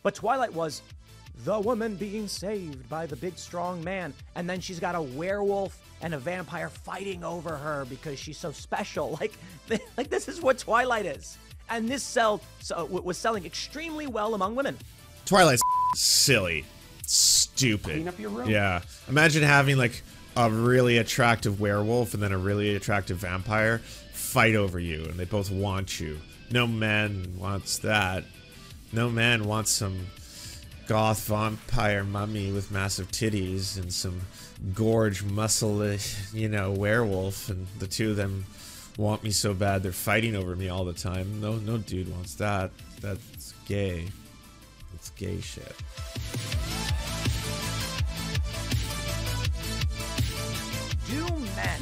But Twilight was the woman being saved by the big strong man, and then she's got a werewolf and a vampire fighting over her because she's so special. Like this is what Twilight is. And this was selling extremely well among women. Twilight's silly. Stupid. Clean up your room. Yeah. Imagine having like a really attractive werewolf and then a really attractive vampire fight over you, and they both want you. No man wants that. No man wants some goth vampire mummy with massive titties and some gorge muscle-ish, werewolf, and the two of them want me so bad they're fighting over me all the time. No dude wants that. That's gay. It's gay shit. Do men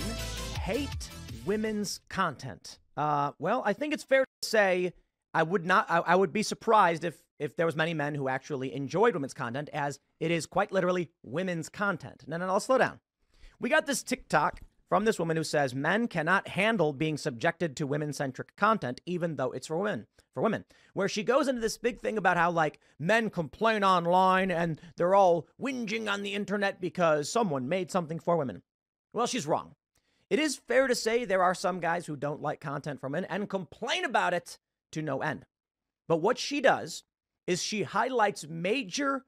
hate women's content? Well, I think it's fair to say I would be surprised if there was many men who actually enjoyed women's content, as it is quite literally women's content. No, let's slow down. We got this TikTok from this woman who says men cannot handle being subjected to women-centric content, even though it's for women, where she goes into this big thing about how like men complain online and they're all whinging on the internet because someone made something for women. Well, she's wrong. It is fair to say there are some guys who don't like content from men and complain about it to no end. But what she does is she highlights major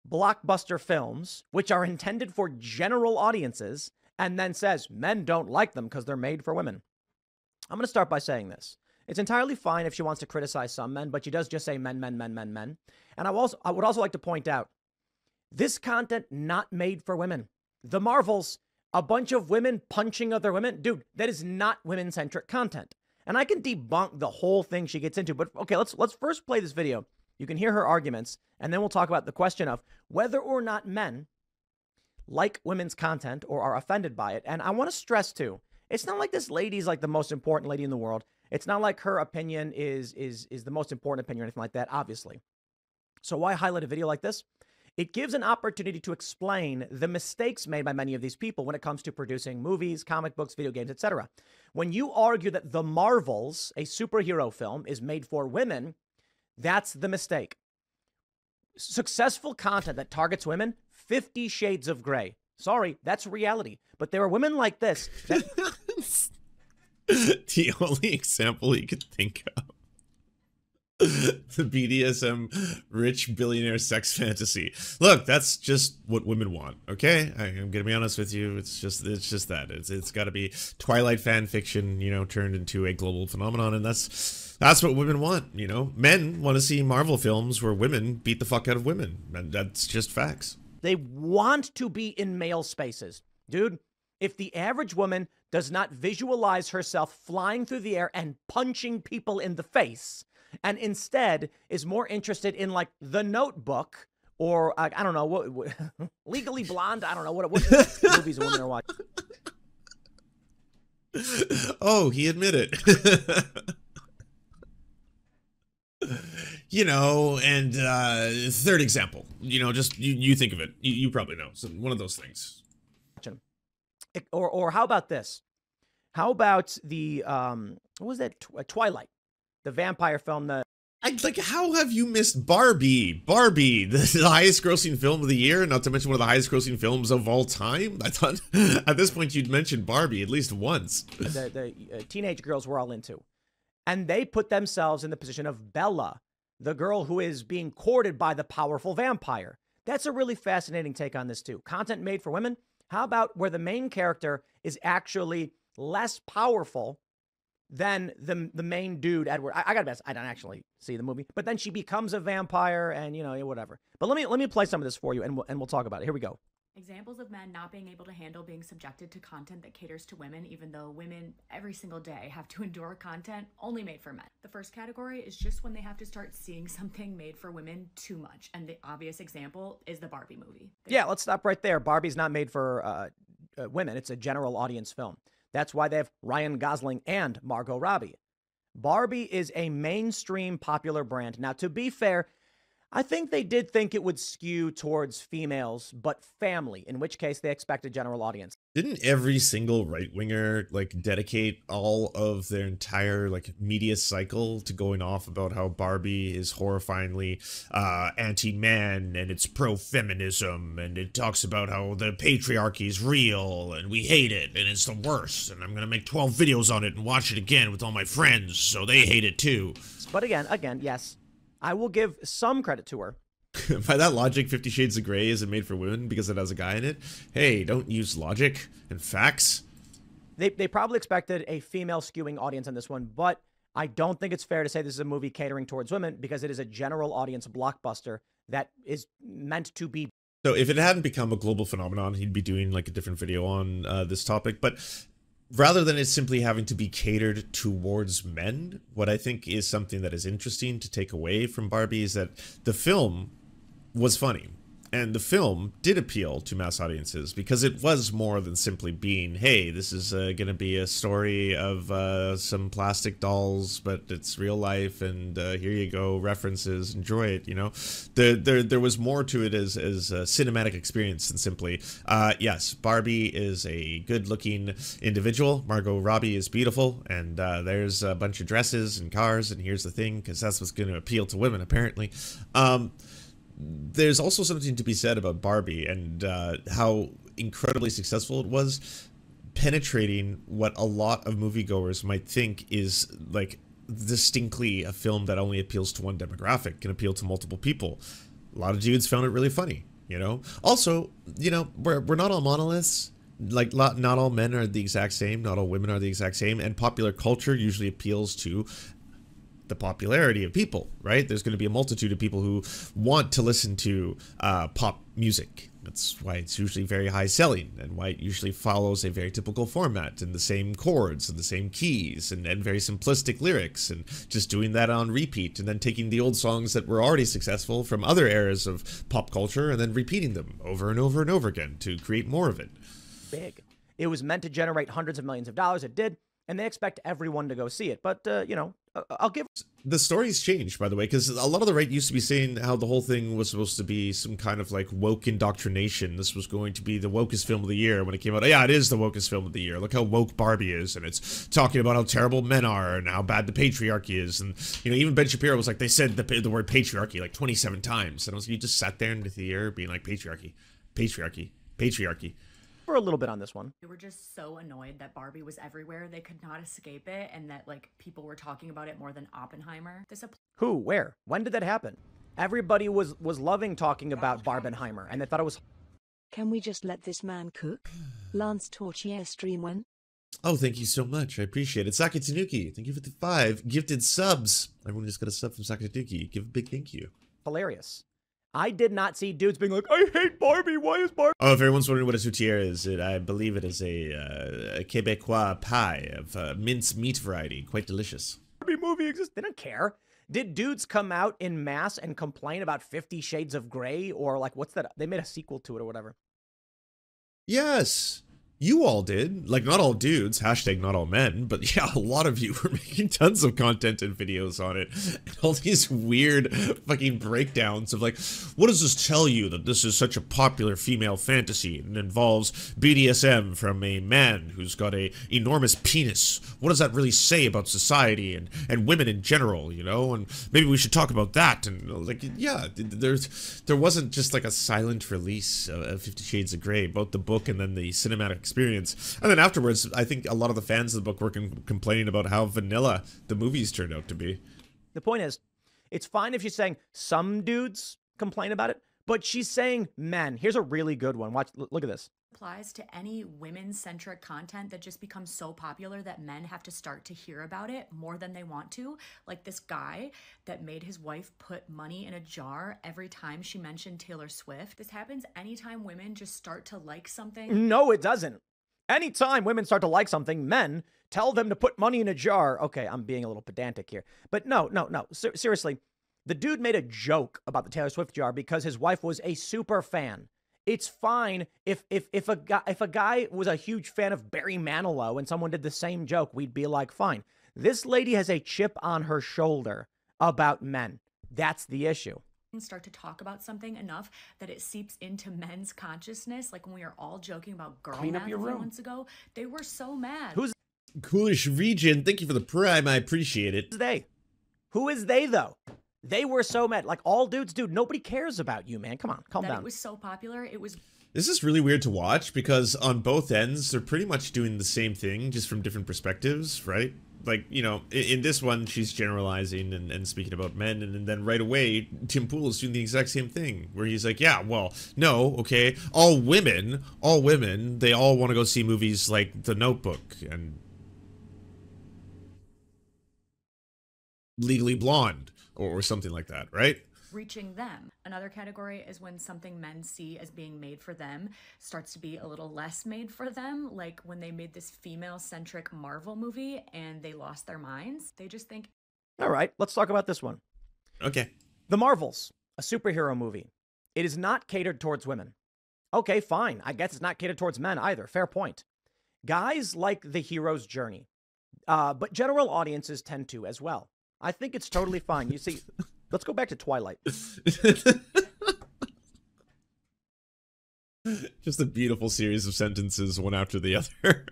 blockbuster films, which are intended for general audiences, and then says men don't like them because they're made for women. I'm going to start by saying this. It's entirely fine if she wants to criticize some men, but she does just say men. And I would also like to point out, this content not made for women. The Marvels, a bunch of women punching other women. Dude, that is not women-centric content. And I can debunk the whole thing she gets into, but okay, let's first play this video. You can hear her arguments, and then we'll talk about the question of whether or not men like women's content or are offended by it. And I want to stress too, it's not like this lady's like the most important lady in the world. It's not like her opinion is the most important opinion or anything like that, obviously. So why highlight a video like this? It gives an opportunity to explain the mistakes made by many of these people when it comes to producing movies, comic books, video games, etc. When you argue that The Marvels, a superhero film, is made for women, that's the mistake. Successful content that targets women, 50 Shades of Grey. Sorry, that's reality. But there are women like this that... The only example you could think of. The BDSM rich billionaire sex fantasy. Look, that's just what women want, okay? I'm gonna be honest with you. It's just that. It's got to be Twilight fan fiction, turned into a global phenomenon, and that's what women want, Men want to see Marvel films where women beat the fuck out of women, and that's just facts. They want to be in male spaces. Dude, if the average woman does not visualize herself flying through the air and punching people in the face, and instead is more interested in like The Notebook or I don't know what Legally Blonde. I don't know what movies women are watching. Oh, he admitted. And third example. Just you think of it. You probably know. So one of those things. Or how about this? How about the what was that? Twilight. The vampire film, how have you missed Barbie? Barbie, the highest grossing film of the year, not to mention one of the highest grossing films of all time. I thought at this point you'd mentioned Barbie at least once. The teenage girls were all into. And they put themselves in the position of Bella, the girl who is being courted by the powerful vampire. That's a really fascinating take on this too. Content made for women. How about where the main character is actually less powerful than the main dude, Edward? I gotta be honest, I don't actually see the movie, but then she becomes a vampire and whatever. But let me play some of this for you and we'll talk about it. Here we go. Examples of men not being able to handle being subjected to content that caters to women, even though women every single day have to endure content only made for men. The first category is just when they have to start seeing something made for women too much. And the obvious example is the Barbie movie. Yeah, let's stop right there. Barbie's not made for women. It's a general audience film. That's why they have Ryan Gosling and Margot Robbie. Barbie is a mainstream popular brand. Now, to be fair, I think they did think it would skew towards females, but family, in which case they expect a general audience. Didn't every single right-winger like dedicate all of their entire like media cycle to going off about how Barbie is horrifyingly anti-man and it's pro-feminism and it talks about how the patriarchy is real and we hate it and it's the worst and I'm gonna make 12 videos on it and watch it again with all my friends so they hate it too. But again, yes, I will give some credit to her. By that logic, 50 Shades of Grey isn't made for women because it has a guy in it. Hey, don't use logic and facts. They probably expected a female skewing audience on this one, but I don't think it's fair to say this is a movie catering towards women because it is a general audience blockbuster that is meant to be. So if it hadn't become a global phenomenon, he'd be doing like a different video on this topic. But rather than it simply having to be catered towards men, what I think is something that is interesting to take away from Barbie is that the film was funny. And the film did appeal to mass audiences because it was more than simply being, hey, this is going to be a story of some plastic dolls, but it's real life, and here you go, references, enjoy it, you know? There was more to it as a cinematic experience than simply, yes, Barbie is a good-looking individual, Margot Robbie is beautiful, and there's a bunch of dresses and cars, and here's the thing, because that's what's going to appeal to women, apparently. There's also something to be said about Barbie and how incredibly successful it was, penetrating what a lot of moviegoers might think is like distinctly a film that only appeals to one demographic, can appeal to multiple people. A lot of dudes found it really funny, you know? Also, you know, we're not all monoliths. Like, not all men are the exact same, not all women are the exact same, and popular culture usually appeals to the popularity of people, right? There's going to be a multitude of people who want to listen to pop music. That's why it's usually very high selling and why it usually follows a very typical format and the same chords and the same keys and very simplistic lyrics and just doing that on repeat and then taking the old songs that were already successful from other eras of pop culture and then repeating them over and over and over again to create more of it. Big. It was meant to generate hundreds of millions of dollars. It did. And they expect everyone to go see it. But, you know, I'll give... The story's changed, by the way, because a lot of the right used to be saying how the whole thing was supposed to be some kind of, like, woke indoctrination. This was going to be the wokest film of the year when it came out. Yeah, it is the wokest film of the year. Look how woke Barbie is, and it's talking about how terrible men are and how bad the patriarchy is. And, you know, even Ben Shapiro was like, they said the word patriarchy, like, 27 times. And I was like, you just sat there in the theater being like, patriarchy, patriarchy, patriarchy. For a little bit on this one. They were just so annoyed that Barbie was everywhere. They could not escape it, and that like people were talking about it more than Oppenheimer. Who? Where? When did that happen? Everybody was loving talking about Barbenheimer, and they thought it was... Can we just let this man cook? Lance Torchier stream when? Oh, thank you so much. I appreciate it. Saki Tanuki, thank you for the 5 gifted subs. Everyone just got a sub from Saki Tanuki. Give a big thank you. Hilarious. I did not see dudes being like, I hate Barbie, why is Barbie? Oh, if everyone's wondering what a soutière is, I believe it is a Quebecois pie of mince meat variety. Quite delicious. Barbie movie exists. They don't care. Did dudes come out in mass and complain about 50 Shades of Grey? Or like, what's that? They made a sequel to it or whatever. Yes. You all did. Like, not all dudes, hashtag not all men, but yeah, a lot of you were making tons of content and videos on it. And all these weird fucking breakdowns of like, what does this tell you that this is such a popular female fantasy and involves BDSM from a man who's got a enormous penis? What does that really say about society and women in general, you know? And maybe we should talk about that. And like, yeah, there wasn't just like a silent release of 50 Shades of Grey, both the book and then the cinematic experience. And then afterwards, I think a lot of the fans of the book were complaining about how vanilla the movies turned out to be. The point is, it's fine if she's saying some dudes complain about it, but she's saying men. Here's a really good one. Watch, look at this. Applies to any women-centric content that just becomes so popular that men have to start to hear about it more than they want to. Like this guy that made his wife put money in a jar every time she mentioned Taylor Swift. This happens anytime women just start to like something. No, it doesn't. Anytime women start to like something, men tell them to put money in a jar. Okay, I'm being a little pedantic here. But no. Seriously, the dude made a joke about the Taylor Swift jar because his wife was a super fan. It's fine if a guy was a huge fan of Barry Manilow and someone did the same joke, we'd be like, fine. This lady has a chip on her shoulder about men. That's the issue. start to talk about something enough that it seeps into men's consciousness. Like when we were all joking about girl math a few months ago, they were so mad. Who's Coolish region? Thank you for the prime. I appreciate it. they? Who is they, though? They were so mad. Like, all dudes, dude, nobody cares about you, man. Come on, calm down. It was so popular. It was... This is really weird to watch because on both ends, they're pretty much doing the same thing, just from different perspectives, right? Like, you know, in this one, she's generalizing and speaking about men, and then right away, Tim Pool is doing the exact same thing, where he's like, yeah, well, no, okay, all women, they all want to go see movies like The Notebook and Legally Blonde, or something like that, right? Reaching them. Another category is when something men see as being made for them starts to be a little less made for them, like when they made this female-centric Marvel movie and they lost their minds. They just think... All right, let's talk about this one. Okay. The Marvels, a superhero movie. It is not catered towards women. Okay, fine. I guess it's not catered towards men either. Fair point. Guys like the hero's journey, but general audiences tend to as well. I think it's totally fine. You see... Let's go back to Twilight. Just a beautiful series of sentences, one after the other.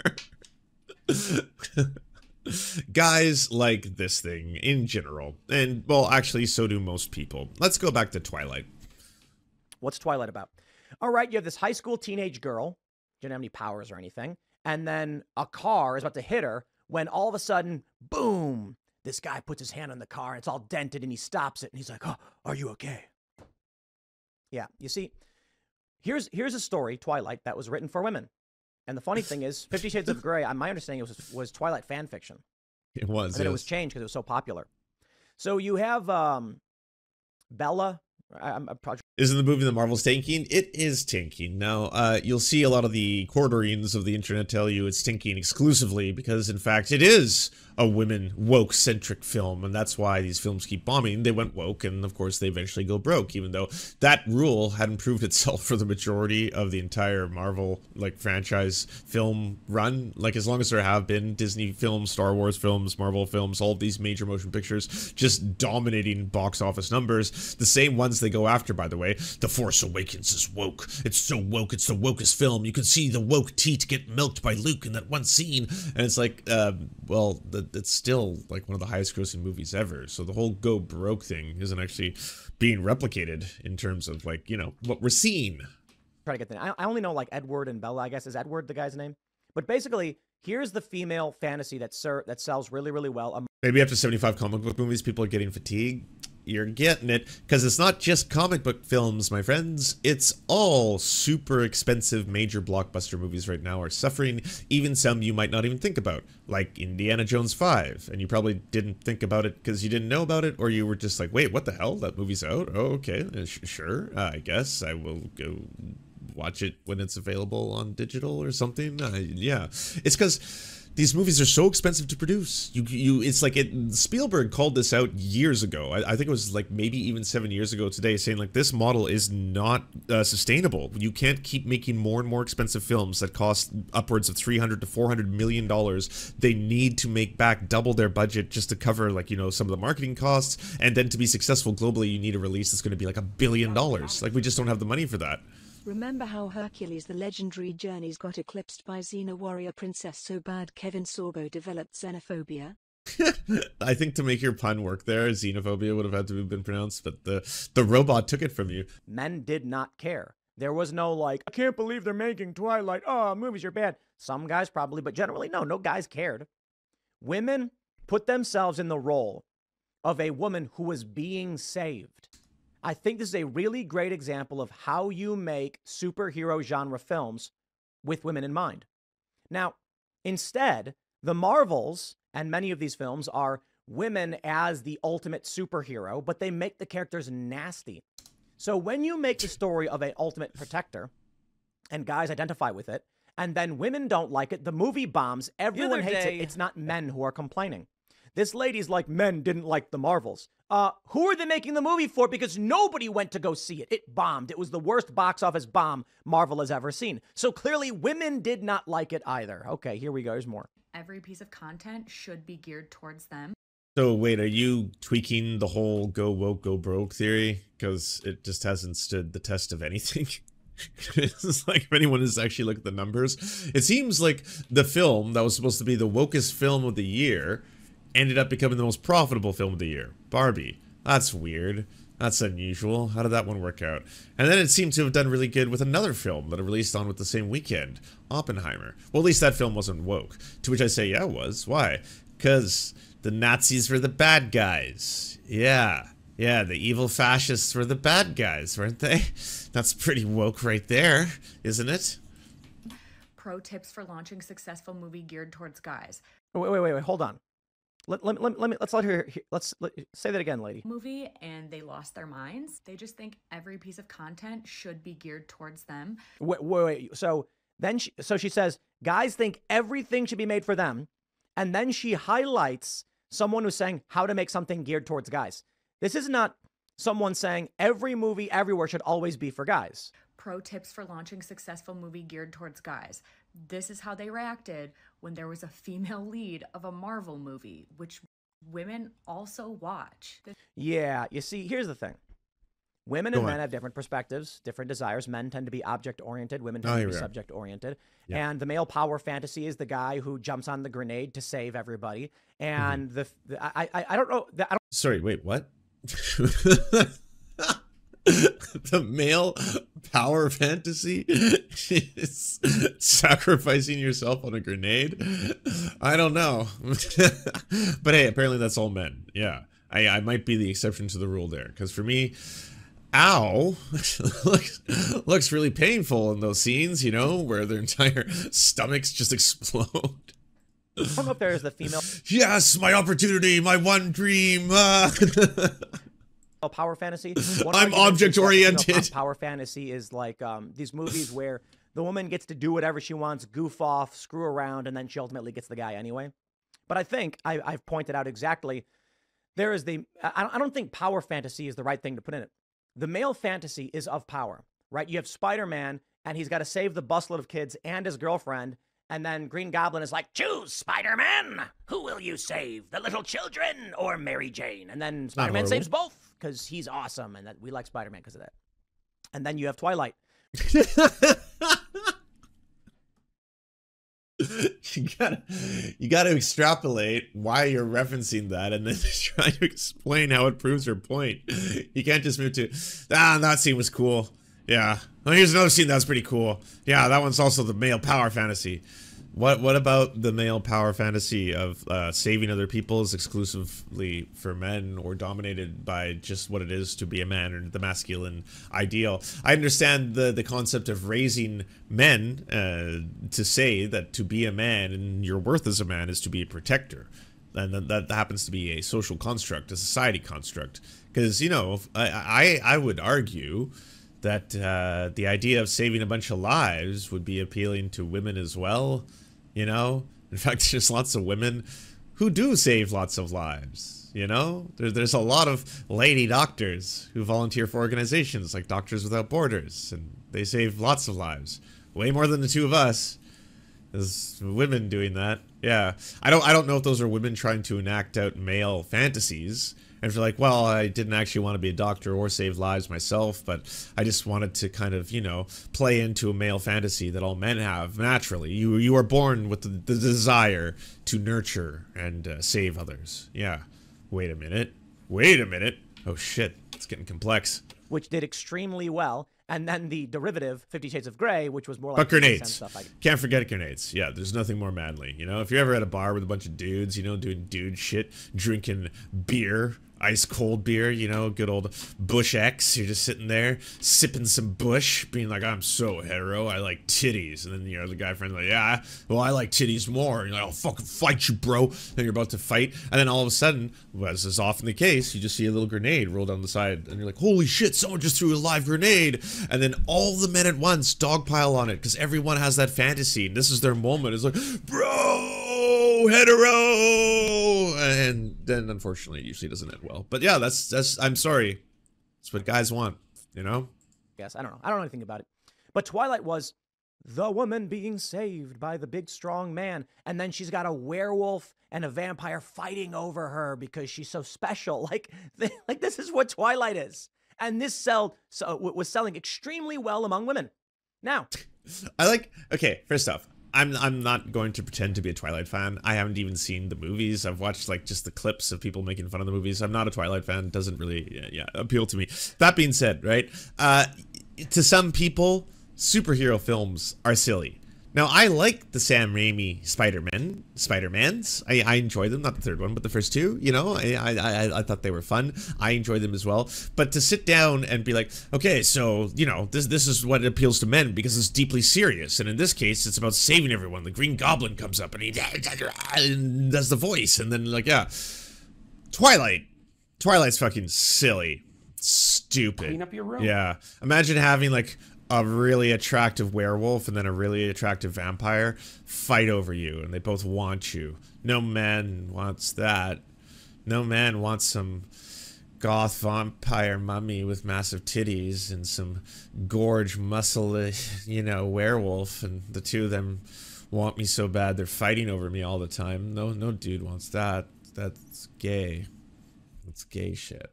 Guys like this thing in general. And, well, actually, so do most people. Let's go back to Twilight. What's Twilight about? All right, you have this high school teenage girl. She didn't have any powers or anything. And then a car is about to hit her when all of a sudden, boom, this guy puts his hand on the car and it's all dented and he stops it and he's like, oh, are you okay? Yeah, you see, here's a story, Twilight, that was written for women. And the funny thing is, 50 Shades of Grey, my understanding was Twilight fan fiction. It was, and then it was changed because it was so popular. So you have Bella. I'm probably... Isn't the movie The Marvel's tanking? It is tanking. Now, you'll see a lot of the quarterings of the internet tell you it's tanking exclusively because, in fact, it is a women woke-centric film, and that's why these films keep bombing. They went woke, and of course, they eventually go broke, even though that rule hadn't proved itself for the majority of the entire Marvel, like, franchise film run. Like, as long as there have been Disney films, Star Wars films, Marvel films, all of these major motion pictures just dominating box office numbers, the same ones they go after, by the way. The Force Awakens is woke. It's so woke. It's the wokest film. You can see the woke teat get milked by Luke in that one scene. And it's like, well, it's still like one of the highest grossing movies ever. So the whole go broke thing isn't actually being replicated in terms of, like, you know, what we're seeing. Try to get the... I only know like Edward and Bella, I guess. Is Edward the guy's name? But basically, here's the female fantasy that sells really, really well. Maybe after 75 comic book movies, people are getting fatigued. You're getting it, because it's not just comic book films, my friends. It's all super expensive major blockbuster movies right now are suffering, even some you might not even think about, like Indiana Jones 5, and you probably didn't think about it because you didn't know about it, or you were just like, wait, what the hell? That movie's out? Oh, okay, sure, I guess I will go watch it when it's available on digital or something. Yeah, it's because these movies are so expensive to produce. It's like Spielberg called this out years ago. I think it was like maybe even 7 years ago today, saying like this model is not sustainable. You can't keep making more and more expensive films that cost upwards of $300 to $400 million. They need to make back double their budget just to cover, like, you know, some of the marketing costs. And then to be successful globally, you need a release that's going to be like $1 billion. Like, we just don't have the money for that. Remember how Hercules the Legendary Journeys got eclipsed by Xena Warrior Princess so bad Kevin Sorbo developed xenophobia? I think to make your pun work there, xenophobia would have had to have been pronounced, but the robot took it from you. Men did not care. There was no like, I can't believe they're making Twilight. Oh, movies are bad. Some guys probably, but generally no guys cared. Women put themselves in the role of a woman who was being saved. I think this is a really great example of how you make superhero genre films with women in mind. Now, instead, the Marvels and many of these films are women as the ultimate superhero, but they make the characters nasty. So when you make the story of an ultimate protector and guys identify with it, and then women don't like it, the movie bombs, everyone hates it. It's not men who are complaining. This lady's like, men didn't like the Marvels. Who are they making the movie for? Because nobody went to go see it. It bombed. It was the worst box office bomb Marvel has ever seen. So clearly women did not like it either. Okay, here we go. There's more. Every piece of content should be geared towards them. So wait, are you tweaking the whole go woke, go broke theory? Because it just hasn't stood the test of anything. It's like if anyone has actually looked at the numbers, it seems like the film that was supposed to be the wokest film of the year ended up becoming the most profitable film of the year. Barbie. That's weird. That's unusual. How did that one work out? And then it seemed to have done really good with another film that it released on with the same weekend, Oppenheimer. Well, at least that film wasn't woke. To which I say, yeah, it was. Why? Because the Nazis were the bad guys. Yeah. Yeah, the evil fascists were the bad guys, weren't they? That's pretty woke right there, isn't it? Pro tips for launching successful movie geared towards guys. Wait, hold on. Let's say that again, lady. Movie, and they lost their minds. They just think every piece of content should be geared towards them. Wait. So she says guys think everything should be made for them, and then she highlights someone who's saying how to make something geared towards guys. This is not someone saying every movie everywhere should always be for guys. Pro tips for launching successful movie geared towards guys. This is how they reacted when there was a female lead of a Marvel movie, which women also watch. Yeah, you see, here's the thing. Women and men have different perspectives, different desires. Men tend to be object-oriented. Women tend to be subject-oriented. Yeah. And the male power fantasy is the guy who jumps on the grenade to save everybody. And I don't know. Sorry, wait, what? The male power fantasy is sacrificing yourself on a grenade? I don't know. But hey, apparently that's all men. Yeah, I might be the exception to the rule there. Because for me, ow, looks really painful in those scenes, you know, where their entire stomachs just explode. I don't know if there is the female. Yes, my opportunity, my one dream. Power fantasy. I'm object oriented. Power fantasy is like these movies where the woman gets to do whatever she wants, goof off, screw around, and then she ultimately gets the guy anyway. But I think I've pointed out exactly there is I don't think power fantasy is the right thing to put in it. The male fantasy is of power, right? You have Spider-Man, and he's got to save the busload of kids and his girlfriend. And then Green Goblin is like, choose, Spider-Man. Who will you save? The little children or Mary Jane? And then Spider-Man saves both because he's awesome. And that we like Spider-Man because of that. And then you have Twilight. You gotta extrapolate why you're referencing that and then try to explain how it proves your point. You can't just move to, that scene was cool. Yeah. Well, here's another scene that's pretty cool. Yeah, that one's also the male power fantasy. What about the male power fantasy of saving other people is exclusively for men or dominated by just what it is to be a man or the masculine ideal? I understand the concept of raising men to say that to be a man and your worth as a man is to be a protector. And that happens to be a social construct, a society construct. Because, you know, I would argue that the idea of saving a bunch of lives would be appealing to women as well, you know? In fact, there's lots of women who do save lots of lives, you know? There's a lot of lady doctors who volunteer for organizations like Doctors Without Borders, and they save lots of lives. Way more than the two of us. There's women doing that. Yeah. I don't know if those are women trying to enact out male fantasies. And if you're like, well, I didn't actually want to be a doctor or save lives myself, but I just wanted to kind of, you know, play into a male fantasy that all men have naturally. You are born with the desire to nurture and save others. Yeah. Wait a minute. Oh, shit. It's getting complex. Which did extremely well. And then the derivative, 50 Shades of Grey, which was more like... But grenades. Can't forget grenades. Yeah, there's nothing more manly. You know, if you're ever at a bar with a bunch of dudes, you know, doing dude shit, drinking beer, ice cold beer, you know, good old Bush X. You're just sitting there, sipping some Bush, being like, I'm so hetero, I like titties. And then, you know, the guy friend's like, yeah, well, I like titties more. And you're like, I'll fucking fight you, bro. Then you're about to fight. And then all of a sudden, as is often the case, you just see a little grenade roll down the side. And you're like, holy shit, someone just threw a live grenade. And then all the men at once dogpile on it because everyone has that fantasy. And this is their moment. It's like, bro, hetero. And then, unfortunately, it usually doesn't end well. But yeah, that's I'm sorry. That's what guys want, you know? Yes, I don't know. I don't know anything about it. But Twilight was the woman being saved by the big strong man. And then she's got a werewolf and a vampire fighting over her because she's so special. Like this is what Twilight is. And this was selling extremely well among women. Now, okay, first off, I'm not going to pretend to be a Twilight fan. I haven't even seen the movies. I've watched like just the clips of people making fun of the movies. I'm not a Twilight fan. It doesn't really appeal to me. That being said, right? To some people, superhero films are silly. Now, I like the Sam Raimi Spider-Mans. I enjoy them, not the third one, but the first two, you know, I thought they were fun. I enjoy them as well. But to sit down and be like, okay, so, you know, this is what appeals to men because it's deeply serious. And in this case, it's about saving everyone. The Green Goblin comes up and he does the voice. And then, like, yeah. Twilight's fucking silly. Stupid. Clean up your room. Yeah. Imagine having, like, a really attractive werewolf and then a really attractive vampire fight over you, and they both want you. No man wants that. No man wants some goth vampire mummy with massive titties and some gorge muscle, you know, werewolf, and the two of them want me so bad they're fighting over me all the time. No dude wants that. That's gay. It's gay shit.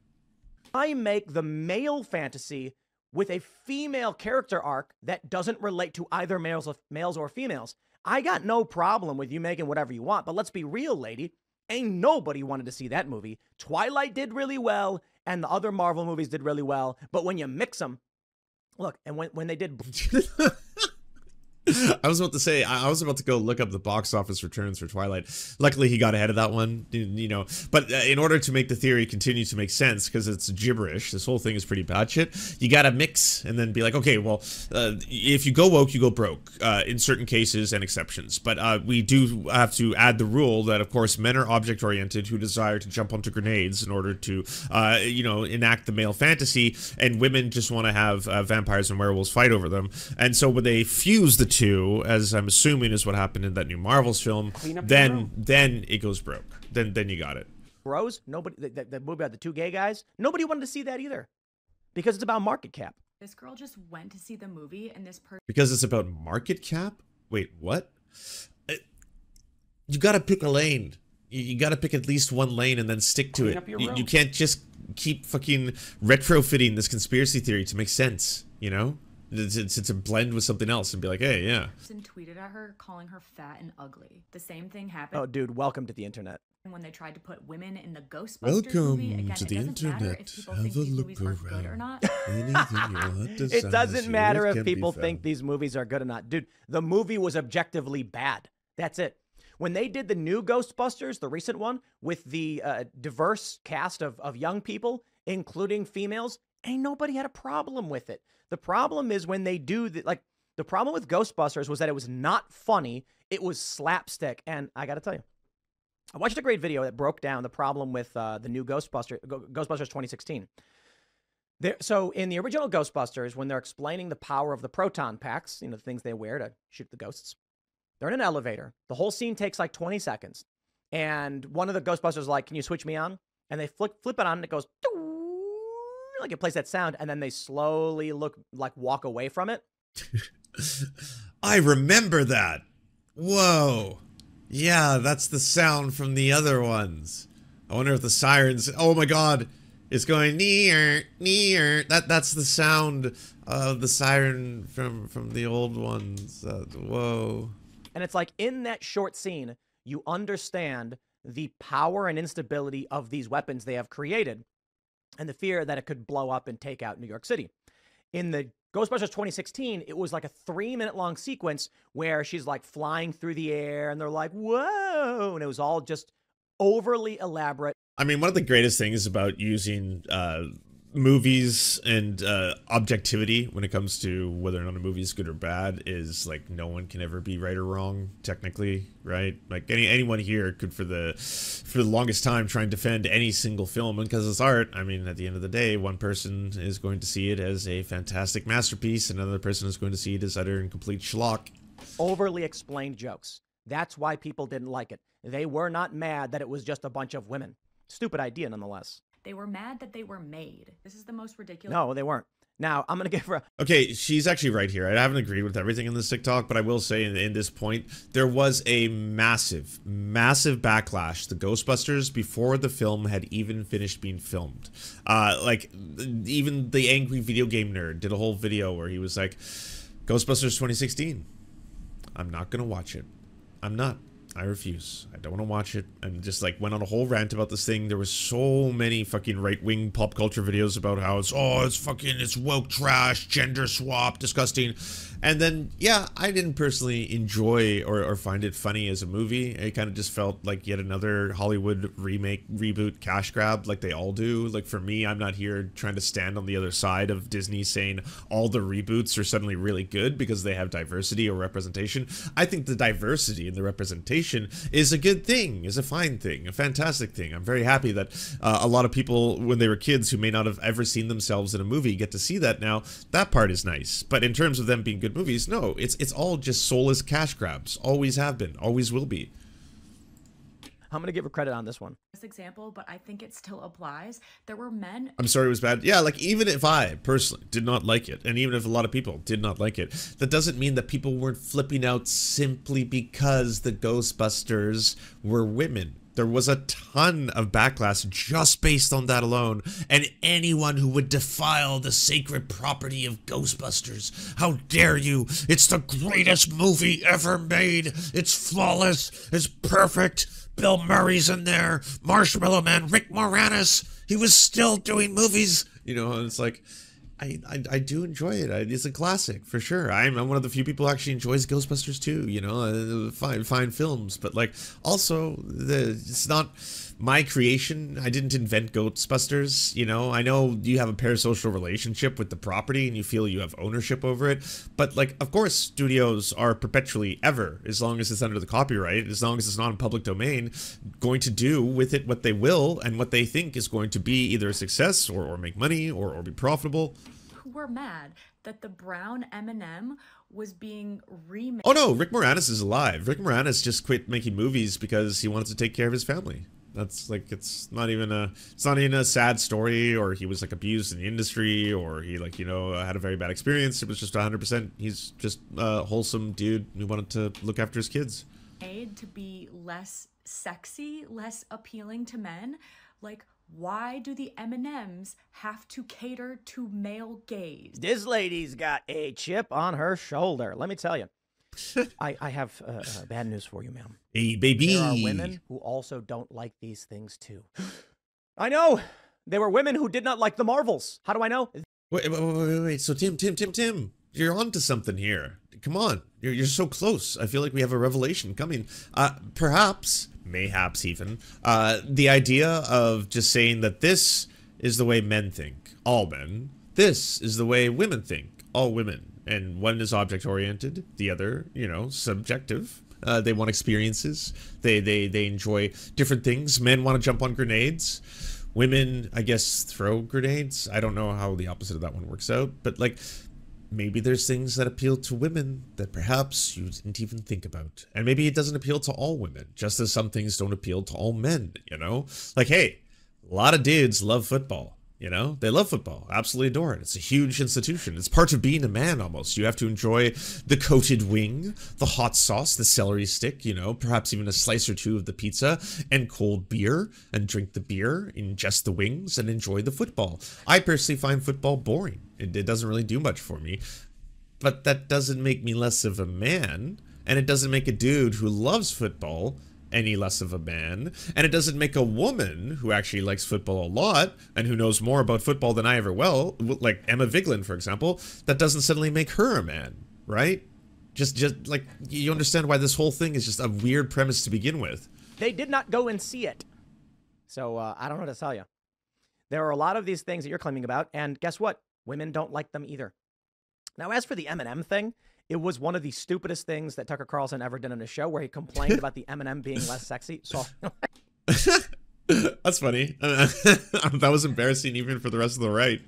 I make the male fantasy with a female character arc that doesn't relate to either males or females. I got no problem with you making whatever you want, but let's be real, lady. Ain't nobody wanted to see that movie. Twilight did really well, and the other Marvel movies did really well, but when you mix them, look, and when they did... I was about to say, I was about to go look up the box office returns for Twilight. Luckily, he got ahead of that one, you know. But in order to make the theory continue to make sense, because it's gibberish, this whole thing is pretty bad shit, you gotta mix and then be like, okay, well, if you go woke, you go broke, in certain cases and exceptions. But we do have to add the rule that, of course, men are object-oriented who desire to jump onto grenades in order to, you know, enact the male fantasy, and women just want to have vampires and werewolves fight over them. And so when they fuse the two, as I'm assuming is what happened in that new Marvel's film, then it goes broke. Then you got it. Bros, nobody. The movie about the two gay guys. Nobody wanted to see that either, because it's about market cap. This girl just went to see the movie, and this person. Because it's about market cap? Wait, what? You got to pick a lane. You got to pick at least one lane and then stick to it. You can't just keep fucking retrofitting this conspiracy theory to make sense. You know. It's a blend with something else and be like, hey, yeah. Tweeted at her, calling her fat and ugly. The same thing happened. Oh, dude, welcome to the internet. When they tried to put women in the Ghostbusters movie. Again, to the internet. If people think these movies are good or not. It doesn't matter if people think these movies are good or not. Dude, the movie was objectively bad. That's it. When they did the new Ghostbusters, the recent one, with the diverse cast of young people, including females, ain't nobody had a problem with it. The problem is when they do the problem with Ghostbusters was that it was not funny. It was slapstick. And I got to tell you, I watched a great video that broke down the problem with the new Ghostbusters 2016. So in the original Ghostbusters, when they're explaining the power of the proton packs, you know, the things they wear to shoot the ghosts, they're in an elevator. The whole scene takes like 20 seconds. And one of the Ghostbusters is like, can you switch me on? And they flip it on and it goes, like it plays that sound, and then they slowly walk away from it. I remember that. Whoa. Yeah, that's the sound from the other ones. I wonder if the sirens, oh my god, it's going near. That's the sound of the siren from the old ones. Whoa. And it's like in that short scene, you understand the power and instability of these weapons they have created, and the fear that it could blow up and take out New York City. In the Ghostbusters 2016, it was like a 3-minute long sequence where she's like flying through the air and they're like, whoa. And it was all just overly elaborate. I mean, one of the greatest things about using movies and objectivity when it comes to whether or not a movie is good or bad is like no one can ever be right or wrong technically, right? Like anyone here could for the longest time try and defend any single film, and because it's art, I mean, at the end of the day, one person is going to see it as a fantastic masterpiece and another person is going to see it as utter and complete schlock. Overly explained jokes. That's why people didn't like it. They were not mad that it was just a bunch of women. Stupid idea nonetheless. They were mad that they were made. This is the most ridiculous. No, they weren't. Now, I'm going to give her Okay, she's actually right here. I haven't agreed with everything in this TikTok, but I will say in this point, there was a massive, massive backlash to Ghostbusters before the film had even finished being filmed. Like, even the angry video game nerd did a whole video where he was like, Ghostbusters 2016, I'm not going to watch it. I'm not. I refuse. I don't want to watch it. And just like went on a whole rant about this thing. There was so many fucking right-wing pop culture videos about how it's woke trash, gender swap, disgusting. And then, yeah, I didn't personally enjoy or find it funny as a movie. It kind of just felt like yet another Hollywood remake, reboot, cash grab like they all do. Like for me, I'm not here trying to stand on the other side of Disney saying all the reboots are suddenly really good because they have diversity or representation. I think the diversity and the representation is a good thing, is a fine thing, a fantastic thing. I'm very happy that a lot of people, when they were kids who may not have ever seen themselves in a movie, get to see that now. That part is nice. But in terms of them being good movies, no, it's all just soulless cash grabs. Always have been, always will be. I'm gonna give her credit on this one. This example, but I think it still applies. There were men. I'm sorry it was bad. Yeah, like even if I personally did not like it, and even if a lot of people did not like it, that doesn't mean that people weren't flipping out simply because the Ghostbusters were women. There was a ton of backlash just based on that alone, and anyone who would defile the sacred property of Ghostbusters, how dare you? It's the greatest movie ever made. It's flawless. It's perfect. Bill Murray's in there. Marshmallow Man, Rick Moranis. He was still doing movies. You know, and it's like, I do enjoy it. It's a classic for sure. I'm one of the few people who actually enjoys Ghostbusters too. You know, fine films, but like also it's not my creation. I didn't invent Ghostbusters. You know, I know you have a parasocial relationship with the property and you feel you have ownership over it, but like of course studios are perpetually ever, as long as it's under the copyright, as long as it's not in public domain, going to do with it what they will and what they think is going to be either a success or make money or be profitable. Who were mad that the brown M&M was being remade. Oh no, Rick Moranis is alive. Rick Moranis just quit making movies because he wanted to take care of his family. That's like, it's not even a sad story, or he was like abused in the industry, or he like, you know, had a very bad experience. It was just 100%. He's just a wholesome dude who wanted to look after his kids. Made to be less sexy, less appealing to men. Like, why do the M&Ms have to cater to male gaze? This lady's got a chip on her shoulder. Let me tell you. I have bad news for you, ma'am. Hey, baby. There are women who also don't like these things, too. I know. There were women who did not like the Marvels. How do I know? Wait. So, Tim, you're onto something here. Come on. You're so close. I feel like we have a revelation coming. Perhaps, mayhaps even, the idea of just saying that this is the way men think, all men. This is the way women think, all women. And one is object-oriented, the other, you know, subjective. They want experiences. They enjoy different things. Men want to jump on grenades. Women, I guess, throw grenades. I don't know how the opposite of that one works out. But, like, maybe there's things that appeal to women that perhaps you didn't even think about. And maybe it doesn't appeal to all women, just as some things don't appeal to all men, you know? Like, hey, a lot of dudes love football. You know, they love football, absolutely adore it. It's a huge institution. It's part of being a man almost. You have to enjoy the coated wing, the hot sauce, the celery stick, you know, perhaps even a slice or two of the pizza, and cold beer, and drink the beer, ingest the wings, and enjoy the football. I personally find football boring. It doesn't really do much for me. But that doesn't make me less of a man, and it doesn't make a dude who loves football any less of a man, and it doesn't make a woman who actually likes football a lot and who knows more about football than I ever will, like Emma Vigeland, for example, that doesn't suddenly make her a man, right? Just like, you understand why this whole thing is just a weird premise to begin with. They did not go and see it. So I don't know what to tell you. There are a lot of these things that you're claiming about, and guess what? Women don't like them either. Now, as for the M&M thing, it was one of the stupidest things that Tucker Carlson ever did on his show, where he complained about the M&M being less sexy. So that's funny. That was embarrassing even for the rest of the right.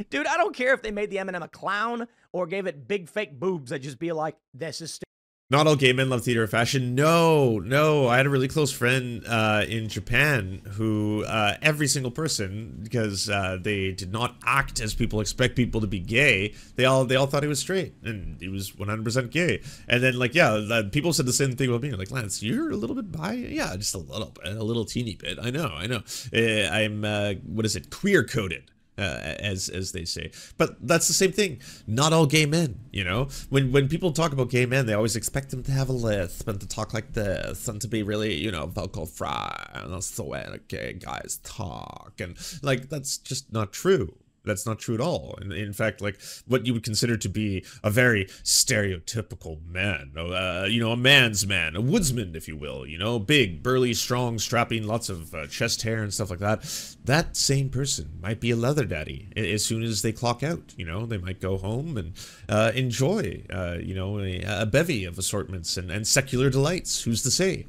Dude, I don't care if they made the M&M a clown or gave it big fake boobs. I'd just be like, this is stupid. Not all gay men love theater or fashion. No, no. I had a really close friend in Japan who every single person, because they did not act as people expect people to be gay, they all thought he was straight, and he was 100% gay. And then like, yeah, people said the same thing about me. Like, Lance, you're a little bit bi. Yeah, just a little bit, a little teeny bit. I know. I'm what is it? Queer coded. As they say, but that's the same thing. Not all gay men, you know. When people talk about gay men, they always expect them to have a lisp and to talk like this and to be really, you know, vocal fry, and that's the way gay guys talk, and like that's just not true. That's not true at all. And in fact, like what you would consider to be a very stereotypical man, you know, a man's man, a woodsman, if you will, you know, big, burly, strong, strapping, lots of chest hair and stuff like that. That same person might be a leather daddy as soon as they clock out. You know, they might go home and enjoy, you know, a bevy of assortments and secular delights. Who's to say?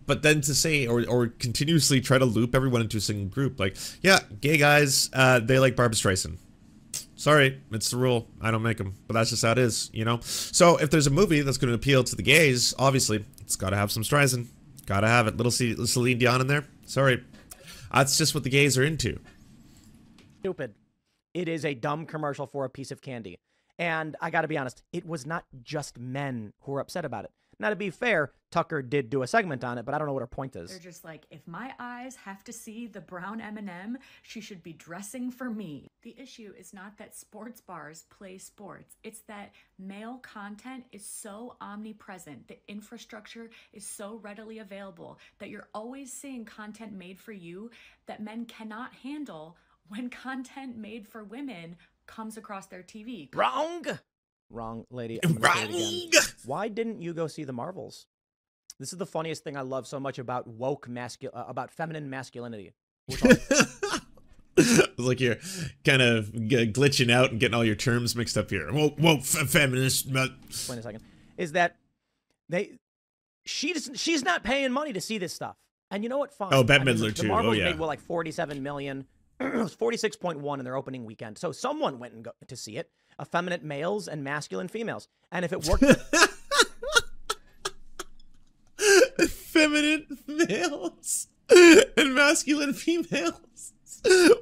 But then to say or continuously try to loop everyone into a single group, like, yeah, gay guys, they like Barbra Streisand. Sorry, it's the rule. I don't make them, but that's just how it is, you know? So if there's a movie that's going to appeal to the gays, obviously, it's got to have some Streisand. Got to have it. Little Celine Dion in there. Sorry. That's just what the gays are into. Stupid. It is a dumb commercial for a piece of candy. And I got to be honest, it was not just men who were upset about it. Now, to be fair, Tucker did do a segment on it, but I don't know what her point is. They're just like, if my eyes have to see the brown M&M, she should be dressing for me. The issue is not that sports bars play sports. It's that male content is so omnipresent. The infrastructure is so readily available that you're always seeing content made for you that men cannot handle when content made for women comes across their TV. Wrong, lady. I'm gonna say it again. Why didn't you go see the Marvels? This is the funniest thing I love so much about about feminine masculinity. It's like you're kind of glitching out and getting all your terms mixed up here. Whoa, feminist. Wait a second. Is that she's not paying money to see this stuff. And you know what? Fine. Oh, Bette Midler too. The Marvels oh yeah. made like 47 million. It was 46.1 in their opening weekend. So someone went and to see it. Effeminate males and masculine females. And if it worked... Effeminate males and masculine females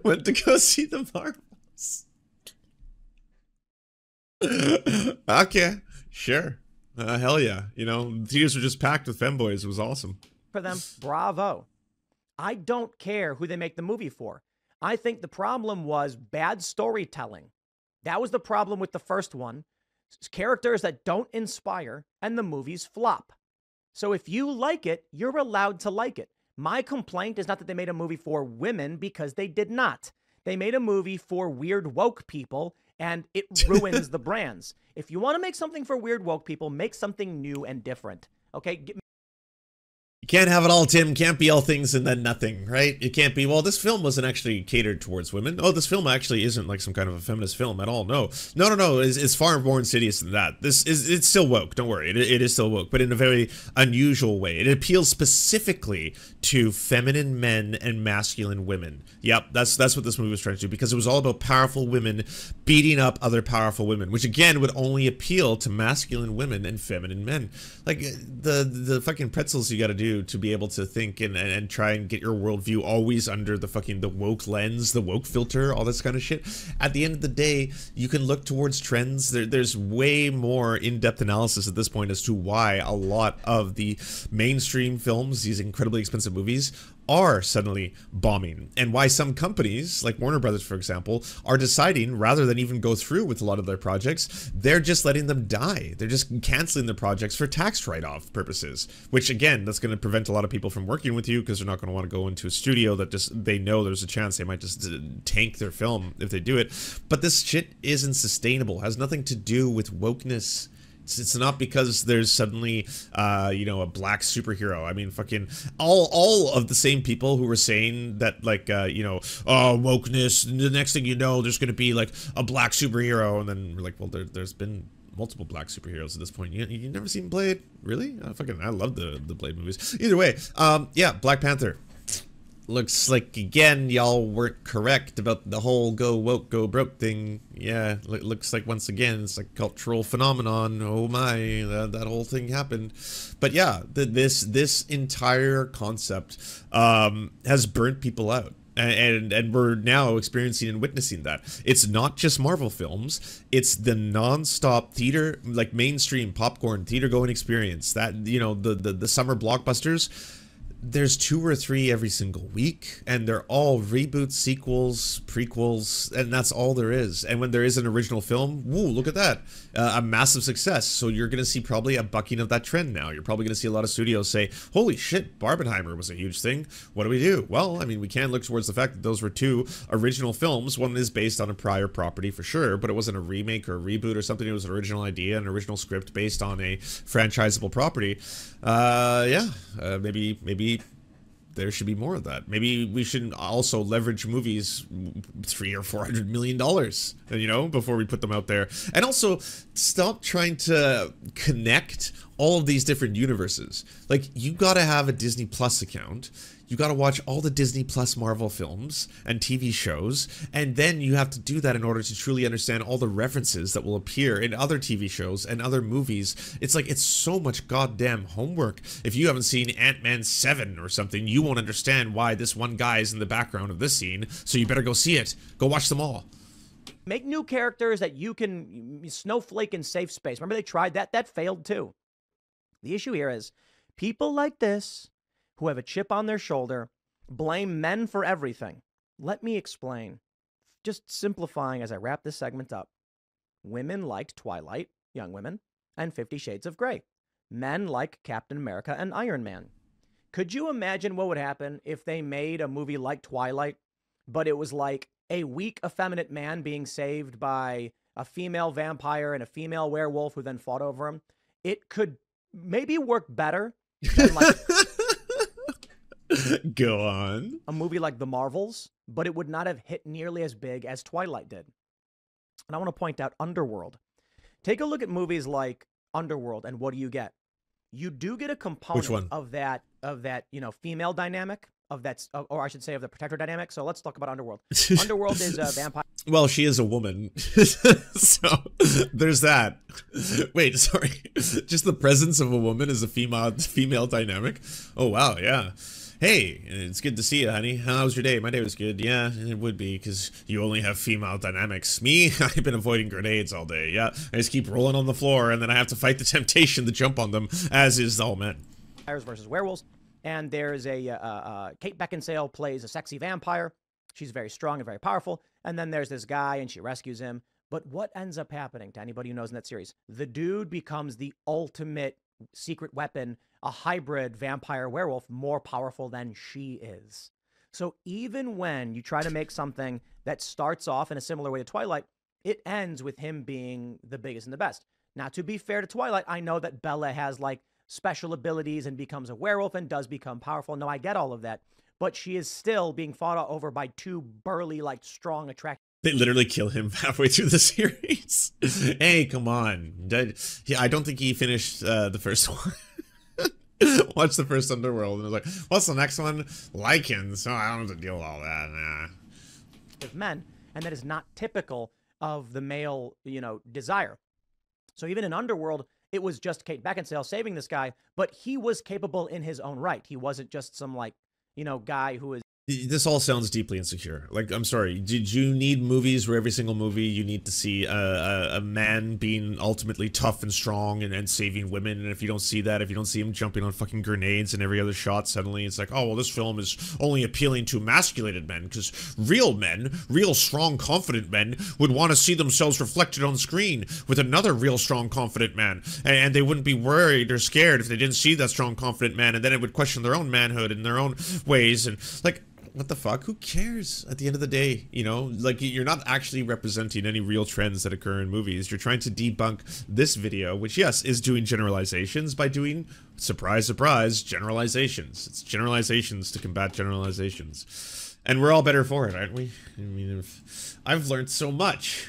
went to go see the Marvels. Okay, sure. Hell yeah. You know, the theaters were just packed with femboys. It was awesome. For them, bravo. I don't care who they make the movie for. I think the problem was bad storytelling. That was the problem with the first one. Characters that don't inspire, and the movies flop. So if you like it, you're allowed to like it. My complaint is not that they made a movie for women, because they did not. They made a movie for weird woke people, and it ruins the brands. If you want to make something for weird woke people, make something new and different. Okay? You can't have it all, Tim. Can't be all things and then nothing, right? You can't be, well, this film wasn't actually catered towards women. Oh, this film actually isn't like some kind of a feminist film at all. No. It's far more insidious than that. It's still woke. Don't worry. It is still woke, but in a very unusual way. It appeals specifically to feminine men and masculine women. Yep, that's what this movie was trying to do, because it was all about powerful women beating up other powerful women, which again would only appeal to masculine women and feminine men. Like the fucking pretzels you got to do to be able to think and try and get your worldview always under the woke lens, the woke filter, all this kind of shit. At the end of the day, you can look towards trends. There's way more in-depth analysis at this point as to why a lot of the mainstream films, these incredibly expensive movies, are suddenly bombing, and why some companies like Warner Brothers, for example, are deciding, rather than even go through with a lot of their projects, they're just letting them die. They're just canceling their projects for tax write-off purposes, which again, that's going to prevent a lot of people from working with you, because they're not going to want to go into a studio that they know there's a chance they might just tank their film if they do it. But this shit isn't sustainable. It has nothing to do with wokeness. It's not because there's suddenly, you know, a black superhero. I mean, fucking all of the same people who were saying that, like, you know, oh, wokeness. The next thing you know, there's going to be like a black superhero, and then we're like, well, there's been multiple black superheroes at this point. You never seen Blade? Really? I love the Blade movies. Either way, yeah, Black Panther. looks like, again, y'all weren't correct about the whole go woke, go broke thing. Yeah, looks like, once again, it's a cultural phenomenon. Oh my, that whole thing happened. But yeah, this entire concept has burnt people out. And we're now experiencing and witnessing that. It's not just Marvel films, it's the non-stop theater, like mainstream popcorn theater going experience. That, you know, the summer blockbusters, there's 2 or 3 every single week, and they're all reboots, sequels, prequels, and that's all there is. And when there is an original film, woo, look at that, a massive success. So you're gonna see probably a bucking of that trend now. You're probably gonna see a lot of studios say, holy shit, Barbenheimer was a huge thing. What do we do? Well, I mean, we can look towards the fact that those were 2 original films. One is based on a prior property for sure, but it wasn't a remake or a reboot or something. It was an original idea, an original script based on a franchisable property. Maybe there should be more of that. Maybe we should also leverage movies $300 or $400 million, you know, before we put them out there. And also stop trying to connect all of these different universes. Like, you gotta have a Disney Plus account. You gotta watch all the Disney Plus Marvel films and TV shows, and then you have to do that in order to truly understand all the references that will appear in other TV shows and other movies. It's like, it's so much goddamn homework. If you haven't seen Ant-Man 7 or something, you won't understand why this one guy is in the background of this scene, so you better go see it. Go watch them all. Make new characters that you can snowflake in safe space. Remember they tried that? That failed too. The issue here is people like this, who have a chip on their shoulder, blame men for everything. Let me explain. Just simplifying as I wrap this segment up. Women liked Twilight, young women, and 50 Shades of Grey. Men like Captain America and Iron Man. Could you imagine what would happen if they made a movie like Twilight, but it was like a weak, effeminate man being saved by a female vampire and a female werewolf who then fought over him? It could maybe work better than like go on. A movie like The Marvels, but it would not have hit nearly as big as Twilight did. And I want to point out Underworld. Take a look at movies like Underworld, and what do you get? You do get a component of that, you know, female dynamic, of that, or I should say of the protector dynamic. So let's talk about Underworld. Underworld is a vampire. Well, she is a woman, so there's that. Wait, sorry. Just the presence of a woman is a female dynamic. Oh wow, yeah. Hey, it's good to see you, honey. How was your day? My day was good. Yeah, it would be, because you only have female dynamics. Me, I've been avoiding grenades all day. Yeah, I just keep rolling on the floor, and then I have to fight the temptation to jump on them, as is all men. Versus werewolves. And there's a Kate Beckinsale plays a sexy vampire. She's very strong and very powerful. And then there's this guy, and she rescues him. But what ends up happening to anybody who knows in that series? The dude becomes the ultimate secret weapon, a hybrid vampire werewolf, more powerful than she is. So even when you try to make something that starts off in a similar way to Twilight, it ends with him being the biggest and the best. Now, to be fair to Twilight, I know that Bella has like special abilities and becomes a werewolf and does become powerful. No, I get all of that. But she is still being fought over by 2 burly, like strong, attractive. They literally kill him halfway through the series. Hey, come on. I don't think he finished the first one. Watch the first Underworld and was like, what's the next one? Lycans. Oh, I don't have to deal with all that. Nah. Men, and that is not typical of the male, you know, desire. So even in Underworld, it was just Kate Beckinsale saving this guy, but he was capable in his own right. He wasn't just some, like, you know, guy who is. This all sounds deeply insecure. Like, I'm sorry. Did you need movies where every single movie you need to see a man being ultimately tough and strong and saving women? And if you don't see that, if you don't see him jumping on fucking grenades in every other shot, suddenly it's like, oh, well, this film is only appealing to emasculated men, because real men, real strong, confident men would want to see themselves reflected on screen with another real strong, confident man. And they wouldn't be worried or scared if they didn't see that strong, confident man, and then it would question their own manhood and their own ways. And like, what the fuck? Who cares at the end of the day? You know, like, you're not actually representing any real trends that occur in movies. You're trying to debunk this video, which, yes, is doing generalizations by doing, surprise, surprise, generalizations. It's generalizations to combat generalizations. And we're all better for it, aren't we? I mean, I've learned so much.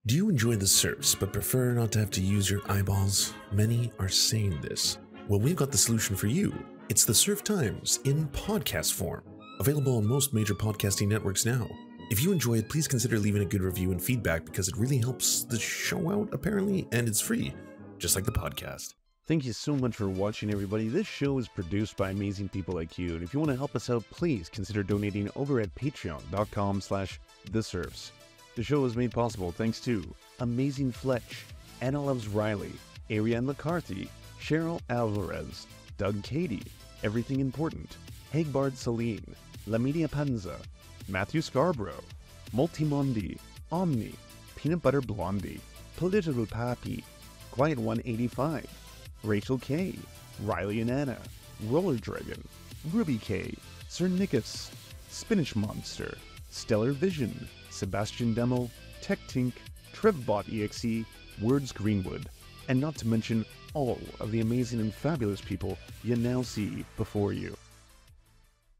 Do you enjoy the Serfs but prefer not to have to use your eyeballs? Many are saying this. Well, we've got the solution for you. It's the Serf Times in podcast form. Available on most major podcasting networks now. If you enjoy it, please consider leaving a good review and feedback because it really helps the show out, apparently, and it's free, just like the podcast. Thank you so much for watching, everybody. This show is produced by amazing people like you, and if you want to help us out, please consider donating over at patreon.com/theserfs. The show is made possible thanks to Amazing Fletch, Anna Loves Riley, Ariane McCarthy, Cheryl Alvarez, Doug Cady, Everything Important, Hagbard Celine, La Media Panza, Matthew Scarborough, Multimondi, Omni, Peanut Butter Blondie, Political Pappy, Quiet 185, Rachel K, Riley and Anna, Roller Dragon, Ruby K, Sir Nickus, Spinach Monster, Stellar Vision, Sebastian Demo, Tech Tink, Trevbot EXE, Words Greenwood, and not to mention all of the amazing and fabulous people you now see before you.